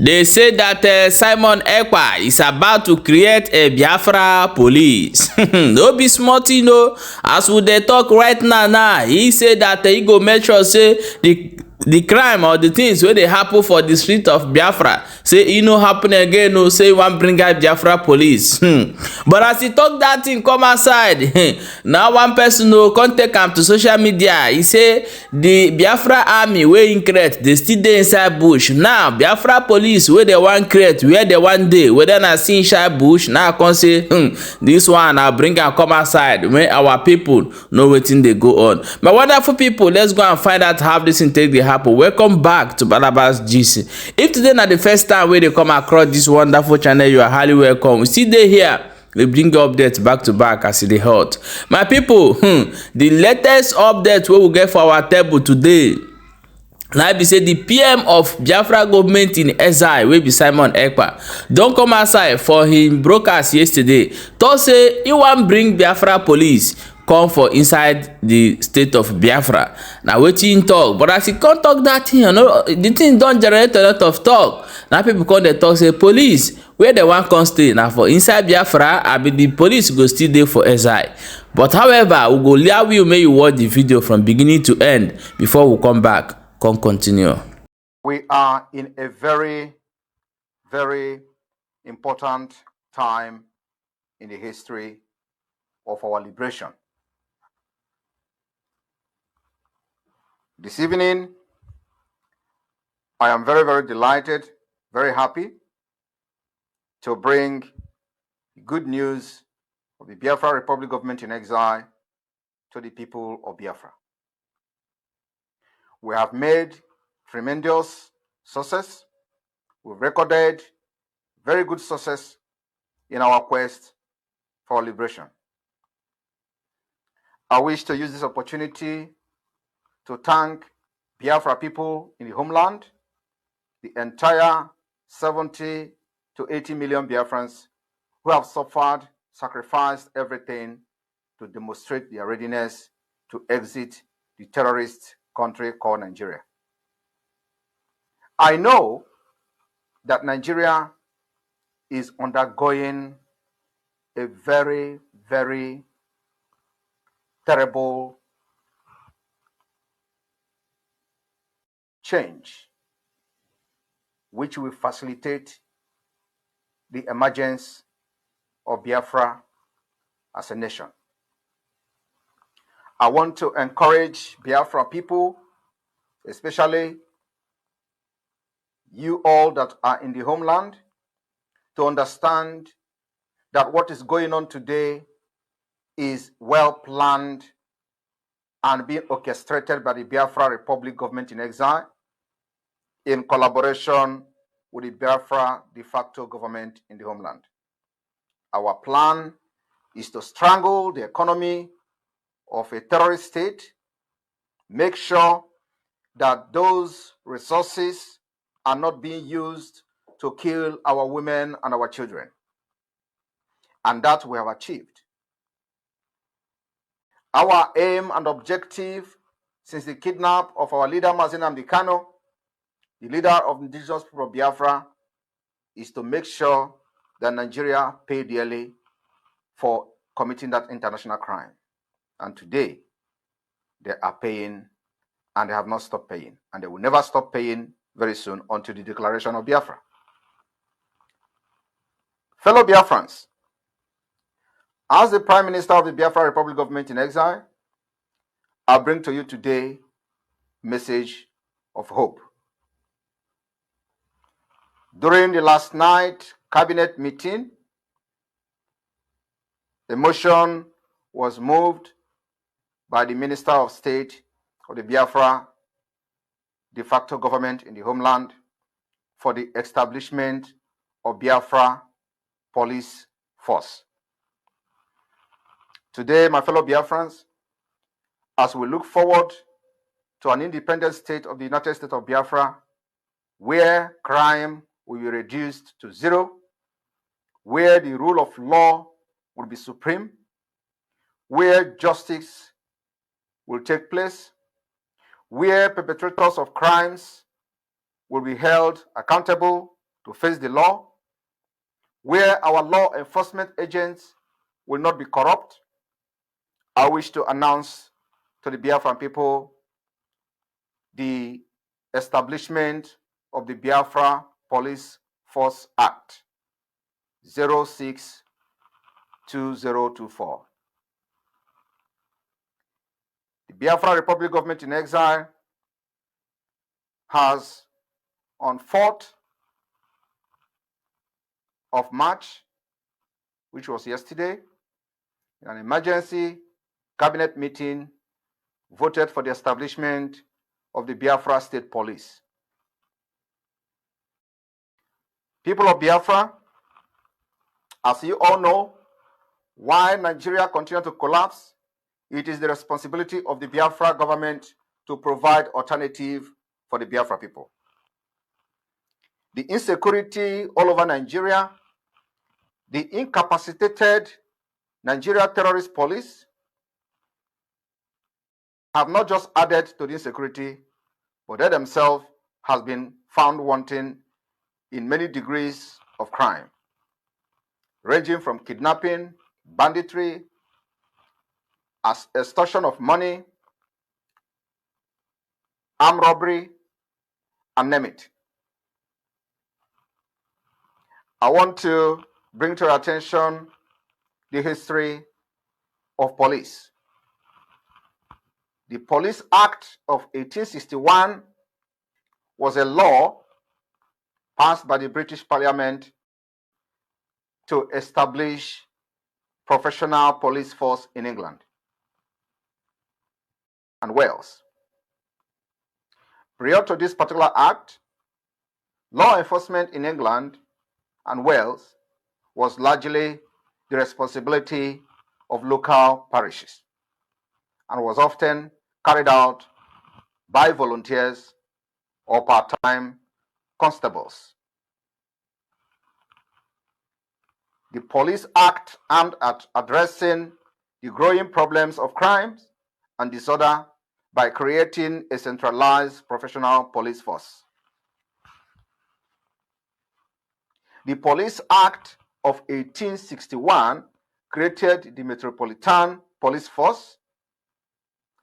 They say that Simon Ekpa is about to create a Biafra police. No be small thing, no. As we dey talk right now, he say that he go make sure say the crime or the things wey dey happen for the street of Biafra, say e no happen again, no. Say he wan bring out Biafra police. But as he talk that thing come outside, now one person no come take am to social media. He say the Biafra army wey im create dey still dey inside bush. Now Biafra police wey dey wan create, where dey wan dey, whether na see inside bush, now come say this one na bring am come outside when our people know wetin dey go on. My wonderful people, let's go and find out how this thing take dey happen. Welcome back to Balabas GC. If today na the first time wey dey come across this wonderful channel, you are highly welcome. We still dey here, we bring you updates back to back as e dey hot. My people, the latest update wey we get for our table today na be say the PM of Biafra government in exile wey be Simon Ekpa don come outside for him broadcast yesterday talk say he wan bring Biafra police come for inside the state of Biafra. Na wetin him talk, but as he come talk that thing, you know, the thing don generate a lot of talk. Now people come dey talk say police where they wan come stay na for inside Biafra, abi the police go still dey for exile. But however, we go allow you make you watch the video from beginning to end before we come back. Come continue. We are in a very, very important time in the history of our liberation. This evening, I am very, very delighted, very happy to bring good news of the Biafra Republic government in exile to the people of Biafra. We have made tremendous success. We've recorded very good success in our quest for liberation. I wish to use this opportunity to thank Biafra people in the homeland, the entire 70 to 80 million Biafrans who have suffered, sacrificed everything to demonstrate their readiness to exit the terrorist country called Nigeria. I know that Nigeria is undergoing a very, very terrible change, which will facilitate the emergence of Biafra as a nation. I want to encourage Biafra people, especially you all that are in the homeland, to understand that what is going on today is well planned and being orchestrated by the Biafra Republic government in exile in collaboration with the Biafra de facto government in the homeland. Our plan is to strangle the economy of a terrorist state, make sure that those resources are not being used to kill our women and our children. And that we have achieved. Our aim and objective since the kidnap of our leader Mazi Nnamdi Kanu, the leader of indigenous people of Biafra, is to make sure that Nigeria pay dearly for committing that international crime. And today, they are paying, and they have not stopped paying. And they will never stop paying very soon until the declaration of Biafra. Fellow Biafrans, as the Prime Minister of the Biafra Republic government in exile, I bring to you today a message of hope. During the last night cabinet meeting, the motion was moved by the Minister of State of the Biafra de facto government in the homeland for the establishment of Biafra police force. Today, my fellow Biafrans, as we look forward to an independent state of the United States of Biafra, where crime will be reduced to zero, where the rule of law will be supreme, where justice will take place, where perpetrators of crimes will be held accountable to face the law, where our law enforcement agents will not be corrupt, I wish to announce to the Biafran people the establishment of the Biafra Police Force Act sh0ck. The Biafra Republic Government in Exile has, on 4th of March, which was yesterday, in an emergency cabinet meeting, voted for the establishment of the Biafra State Police. People of Biafra, as you all know, while Nigeria continues to collapse, it is the responsibility of the Biafra government to provide alternative for the Biafra people. The insecurity all over Nigeria, the incapacitated Nigeria terrorist police have not just added to the insecurity, but they themselves has been found wanting in many degrees of crime, ranging from kidnapping, banditry, extortion of money, armed robbery, and name it. I want to bring to your attention the history of police. The Police Act of 1861 was a law passed by the British Parliament to establish professional police force in England and Wales. Prior to this particular act, law enforcement in England and Wales was largely the responsibility of local parishes and was often carried out by volunteers or part-time constables. The Police Act aimed at addressing the growing problems of crimes and disorder by creating a centralized professional police force. The Police Act of 1861 created the Metropolitan Police Force,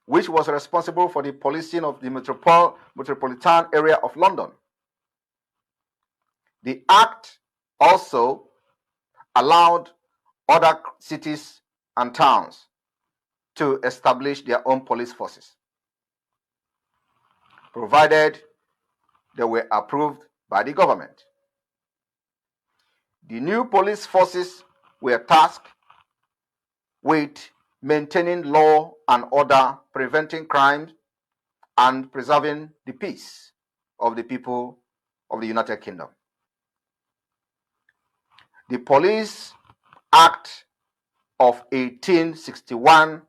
which was responsible for the policing of the metropolitan area of London. The Act also allowed other cities and towns to establish their own police forces, provided they were approved by the government. The new police forces were tasked with maintaining law and order, preventing crime, and preserving the peace of the people of the United Kingdom. The Police Act of 1861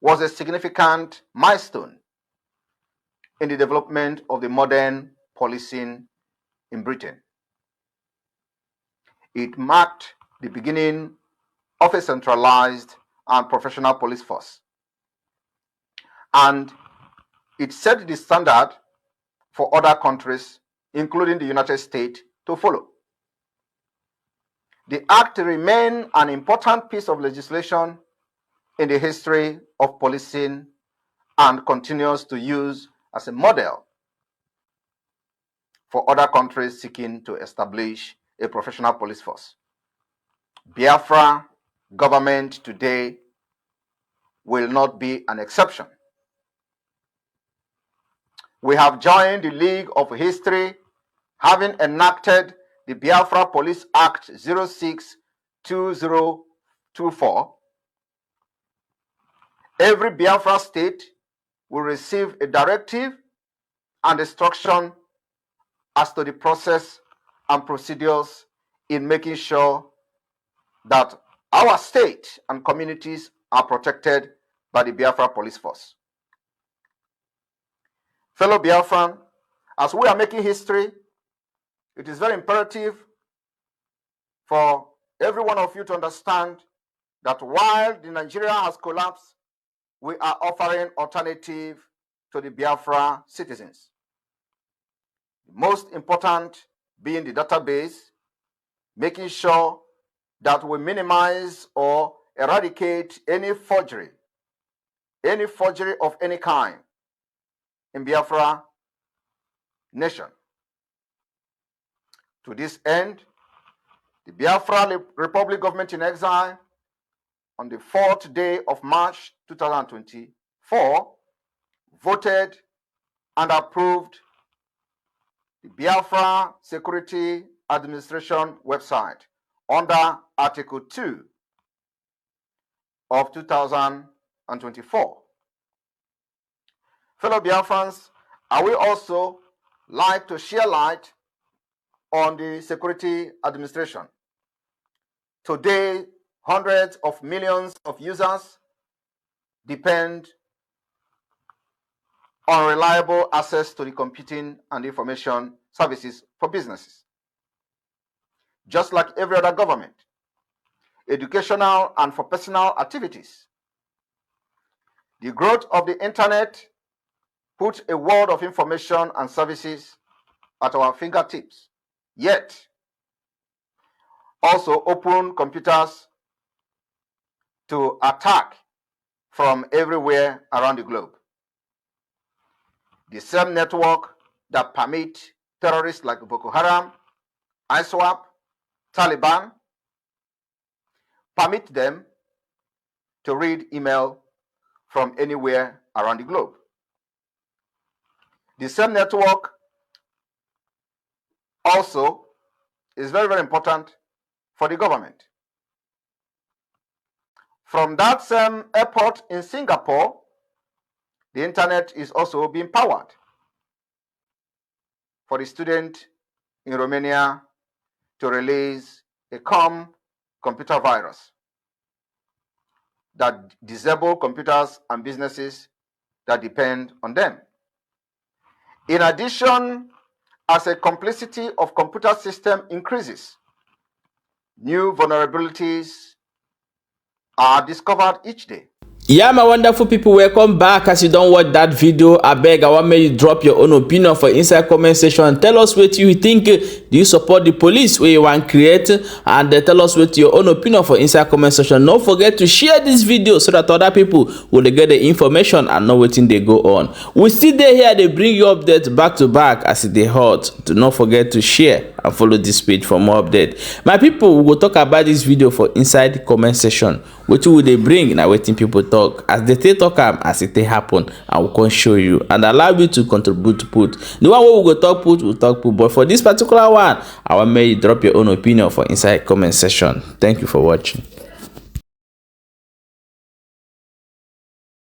was a significant milestone in the development of the modern policing in Britain. It marked the beginning of a centralized and professional police force, and it set the standard for other countries, including the United States, to follow. The Act remained an important piece of legislation in the history of policing and continues to use as a model for other countries seeking to establish a professional police force. Biafra government today will not be an exception. We have joined the League of History, having enacted the Biafra Police Act sh0ck. Every Biafra state will receive a directive and instruction as to the process and procedures in making sure that our state and communities are protected by the Biafra Police Force. Fellow Biafran, as we are making history, it is very imperative for every one of you to understand that while the Nigeria has collapsed, we are offering alternative to the Biafra citizens. The most important be in the database, making sure that we minimize or eradicate any forgery of any kind in Biafra nation. To this end, the Biafra Republic Government in Exile, on the 4th day of March 2024, voted and approved the Biafra Security Administration website under Article 2 of 2024. Fellow Biafrans, I will also like to share light on the security administration. Today, hundreds of millions of users depend on reliable access to the computing and information services for businesses. Just like every other government, educational and for personal activities. The growth of the internet put a world of information and services at our fingertips, yet also open computers to attack from everywhere around the globe. The same network that permit terrorists like Boko Haram, ISWAP, Taliban, permit them to read email from anywhere around the globe. The same network also is very, very important for the government. From that same airport in Singapore, the internet is also being powered for the student in Romania to release a computer virus that disable computers and businesses that depend on them. In addition, as a complexity of computer system increases, new vulnerabilities are discovered each day. Yeah, my wonderful people, welcome back. As you don't watch that video, I beg, I want me you drop your own opinion for inside comment section. Tell us what you think. Do you support the police where you want to create? And tell us what your own opinion for inside comment section. Don't forget to share this video so that other people will get the information and know what they go on. We still there here, they bring you updates back to back as they hot. Do not forget to share and follow this page for more updates. My people, we will talk about this video for inside comment section. What will they bring? Now waiting people talk as they talk as it happen, I will come show you and allow you to contribute to put the one we will talk put, we'll talk put. But for this particular one, I want you drop your own opinion for inside comment section. Thank you for watching.